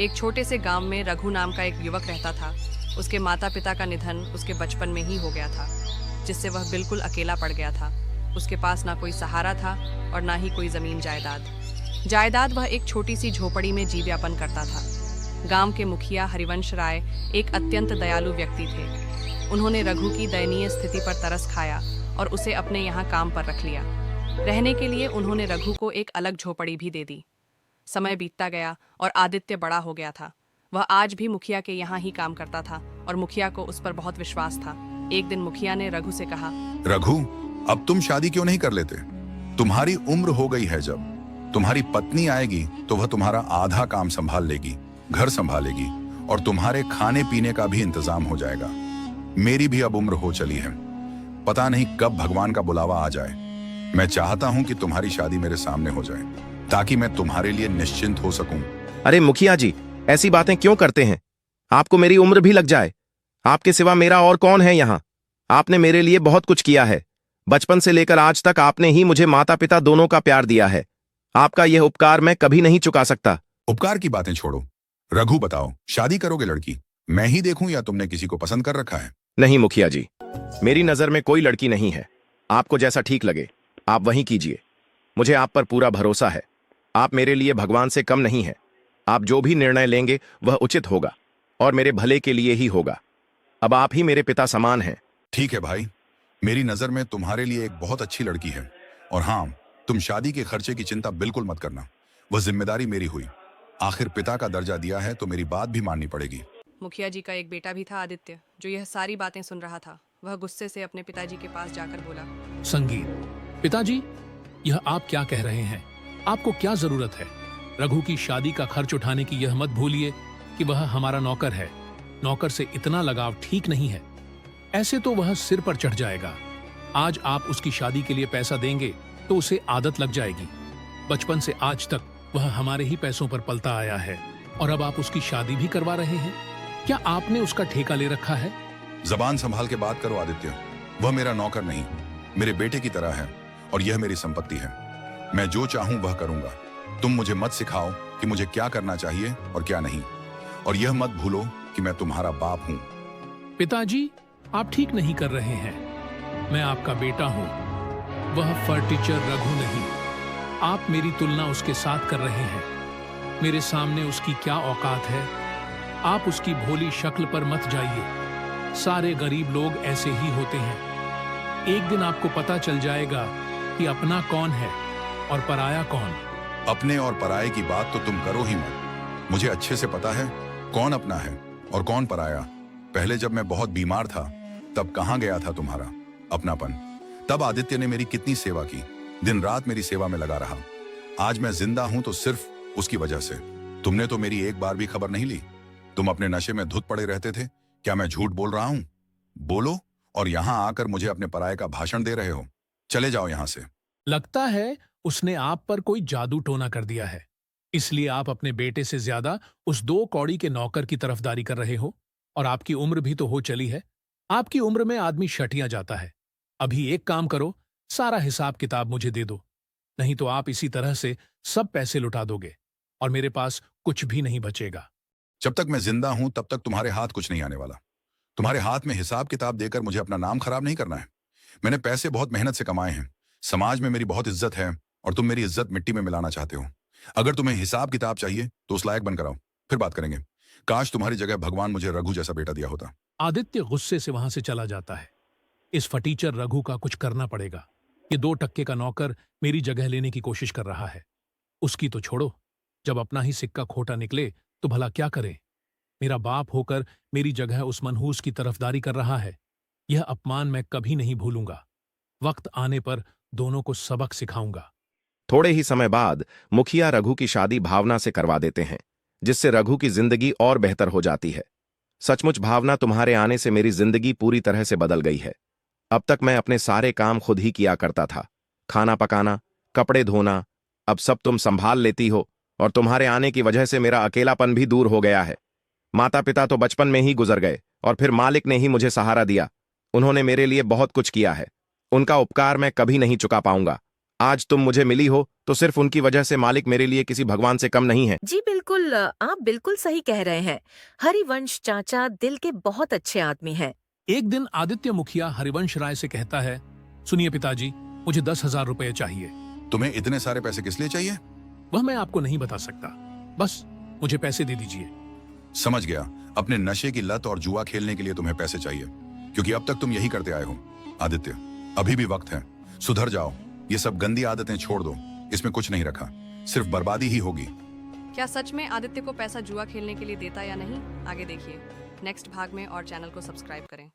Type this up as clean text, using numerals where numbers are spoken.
एक छोटे से गांव में रघु नाम का एक युवक रहता था। उसके माता पिता का निधन उसके बचपन में ही हो गया था, जिससे वह बिल्कुल अकेला पड़ गया था। उसके पास ना कोई सहारा था और ना ही कोई जमीन जायदाद। वह एक छोटी सी झोपड़ी में जीवयापन करता था। गांव के मुखिया हरिवंश राय एक अत्यंत दयालु व्यक्ति थे। उन्होंने रघु की दयनीय स्थिति पर तरस खाया और उसे अपने यहाँ काम पर रख लिया। रहने के लिए उन्होंने रघु को एक अलग झोपड़ी भी दे दी। समय बीतता गया और आदित्य बड़ा हो गया था। वह आज भी मुखिया के यहाँ ही काम करता था और मुखिया को उस पर बहुत विश्वास था। एक दिन मुखिया ने रघु से कहा, रघु, अब तुम शादी क्यों नहीं कर लेते? तुम्हारी उम्र हो गई है। जब तुम्हारी पत्नी आएगी तो वह तुम्हारा आधा काम संभाल लेगी, घर संभालेगी और तुम्हारे खाने पीने का भी इंतजाम हो जाएगा। मेरी भी अब उम्र हो चली है, पता नहीं कब भगवान का बुलावा आ जाए। मैं चाहता हूं कि तुम्हारी शादी मेरे सामने हो जाए ताकि मैं तुम्हारे लिए निश्चिंत हो सकूं। अरे मुखिया जी, ऐसी बातें क्यों करते हैं? आपको मेरी उम्र भी लग जाए। आपके सिवा मेरा और कौन है यहाँ? आपने मेरे लिए बहुत कुछ किया है। बचपन से लेकर आज तक आपने ही मुझे माता पिता दोनों का प्यार दिया है। आपका यह उपकार मैं कभी नहीं चुका सकता। उपकार की बातें छोड़ो। रघु, बताओ, शादी करोगे लड़की? मैं ही देखूं या तुमने किसी को पसंद कर रखा है? नहीं मुखिया जी, मेरी नजर में कोई लड़की नहीं है। आपको जैसा ठीक लगे आप वहीं कीजिए। मुझे आप पर पूरा भरोसा है। आप मेरे लिए भगवान से कम नहीं है। आप जो भी निर्णय लेंगे वह उचित होगा और मेरे भले के लिए ही होगा। अब आप ही मेरे पिता समान हैं। ठीक है भाई, मेरी नजर में तुम्हारे लिए एक बहुत अच्छी लड़की है। और हाँ, तुम शादी के खर्चे की चिंता बिल्कुल मत करना, वह जिम्मेदारी मेरी हुई। आखिर पिता का दर्जा दिया है तो मेरी बात भी माननी पड़ेगी। मुखिया जी का एक बेटा भी था, आदित्य, जो यह सारी बातें सुन रहा था। वह गुस्से से अपने पिताजी के पास जाकर बोला, संगीत, पिताजी, यह आप क्या कह रहे हैं? आपको क्या जरूरत है? रघु की शादी का खर्च उठाने की यह मत भूलिए कि वह हमारा नौकर है। नौकर से इतना लगाव ठीक नहीं है। ऐसे तो वह सिर पर चढ़ जाएगा। आज आप उसकी शादी के लिए पैसा देंगे तो उसे आदत लग जाएगी। बचपन से आज तक वह हमारे ही पैसों पर पलता आया है और अब आप उसकी शादी भी करवा रहे हैं। क्या आपने उसका ठेका ले रखा है? जबान संभाल के बात करो आदित्य। वह मेरा नौकर नहीं, मेरे बेटे की तरह है और यह मेरी संपत्ति है। मैं जो चाहूं वह करूंगा। तुम मुझे मत सिखाओ कि मुझे क्या करना चाहिए और क्या नहीं। और यह मत भूलो कि मैं तुम्हारा बाप हूं। पिताजी, आप ठीक नहीं कर रहे हैं। मैं आपका बेटा हूं, वह फर्टीचर रघु नहीं। आप मेरी तुलना उसके साथ कर रहे हैं। मेरे सामने उसकी क्या औकात है? आप उसकी भोली शक्ल पर मत जाइए। सारे गरीब लोग ऐसे ही होते हैं। एक दिन आपको पता चल जाएगा कि अपना कौन है और पराया कौन। अपने और पराये की बात तो तुम करो ही मत। मुझे अच्छे से पता है कौन अपना है और कौन पराया। पहले जब मैं बहुत बीमार था तब कहाँ गया था तुम्हारा अपनापन? तब आदित्य ने मेरी कितनी सेवा की, दिन रात मेरी सेवा में लगा रहा। आज मैं जिंदा हूं तो सिर्फ उसकी वजह से। तुमने तो मेरी एक बार भी खबर नहीं ली। तुम अपने नशे में धुत पड़े रहते थे। क्या मैं झूठ बोल रहा हूं? बोलो, और यहां आकर मुझे अपने पराये का भाषण दे रहे हो। चले जाओ यहां से। लगता है उसने आप पर कोई जादू टोना कर दिया है, इसलिए आप अपने बेटे से ज्यादा उस 2 कौड़ी के नौकर की तरफदारी कर रहे हो। और आपकी उम्र भी तो हो चली है। आपकी उम्र में आदमी शटिया जाता है। अभी एक काम करो, सारा हिसाब किताब मुझे दे दो, नहीं तो आप इसी तरह से सब पैसे लुटा दोगे और मेरे पास कुछ भी नहीं बचेगा। जब तक मैं जिंदा हूं तब तक तुम्हारे हाथ कुछ नहीं आने वाला। तुम्हारे हाथ में हिसाब किताब देकर मुझे अपना नाम खराब नहीं करना है। मैंने पैसे बहुत मेहनत से कमाए हैं। समाज में मेरी बहुत इज्जत है और तुम मेरी इज्जत मिट्टी में मिलाना चाहते हो। अगर तुम्हें हिसाब किताब चाहिए तो उस लायक बनकर आओ, फिर बात करेंगे। काश तुम्हारी जगह भगवान मुझे रघु जैसा बेटा दिया होता। आदित्य गुस्से से वहां से चला जाता है। इस फटीचर रघु का कुछ करना पड़ेगा। ये 2 टक्के का नौकर मेरी जगह लेने की कोशिश कर रहा है। उसकी तो छोड़ो, जब अपना ही सिक्का खोटा निकले तो भला क्या करे? मेरा बाप होकर मेरी जगह उस मनहूस की तरफदारी कर रहा है। यह अपमान मैं कभी नहीं भूलूंगा। वक्त आने पर दोनों को सबक सिखाऊंगा। थोड़े ही समय बाद मुखिया रघु की शादी भावना से करवा देते हैं, जिससे रघु की जिंदगी और बेहतर हो जाती है। सचमुच भावना, तुम्हारे आने से मेरी जिंदगी पूरी तरह से बदल गई है। अब तक मैं अपने सारे काम खुद ही किया करता था, खाना पकाना, कपड़े धोना। अब सब तुम संभाल लेती हो और तुम्हारे आने की वजह से मेरा अकेलापन भी दूर हो गया है। माता पिता तो बचपन में ही गुजर गए और फिर मालिक ने ही मुझे सहारा दिया। उन्होंने मेरे लिए बहुत कुछ किया है। उनका उपकार मैं कभी नहीं चुका पाऊंगा। आज तुम मुझे मिली हो तो सिर्फ उनकी वजह से मालिक मेरे लिए किसी भगवान से कम नहीं है। जी बिल्कुल, आप बिल्कुल सही कह रहे हैं। हरिवंश चाचा दिल के बहुत अच्छे आदमी हैं। एक दिन आदित्य मुखिया हरिवंश राय से कहता है, सुनिए पिताजी, मुझे 10,000 रुपए चाहिए। तुम्हें इतने सारे पैसे किस लिए चाहिए? वह मैं आपको नहीं बता सकता, बस मुझे पैसे दे दीजिए। समझ गया, अपने नशे की लत और जुआ खेलने के लिए तुम्हें पैसे चाहिए, क्योंकि अब तक तुम यही करते आए हो। आदित्य, अभी भी वक्त है, सुधर जाओ। ये सब गंदी आदतें छोड़ दो, इसमें कुछ नहीं रखा, सिर्फ बर्बादी ही होगी। क्या सच में आदित्य को पैसा जुआ खेलने के लिए देता या नहीं, आगे देखिए नेक्स्ट भाग में, और चैनल को सब्सक्राइब करें।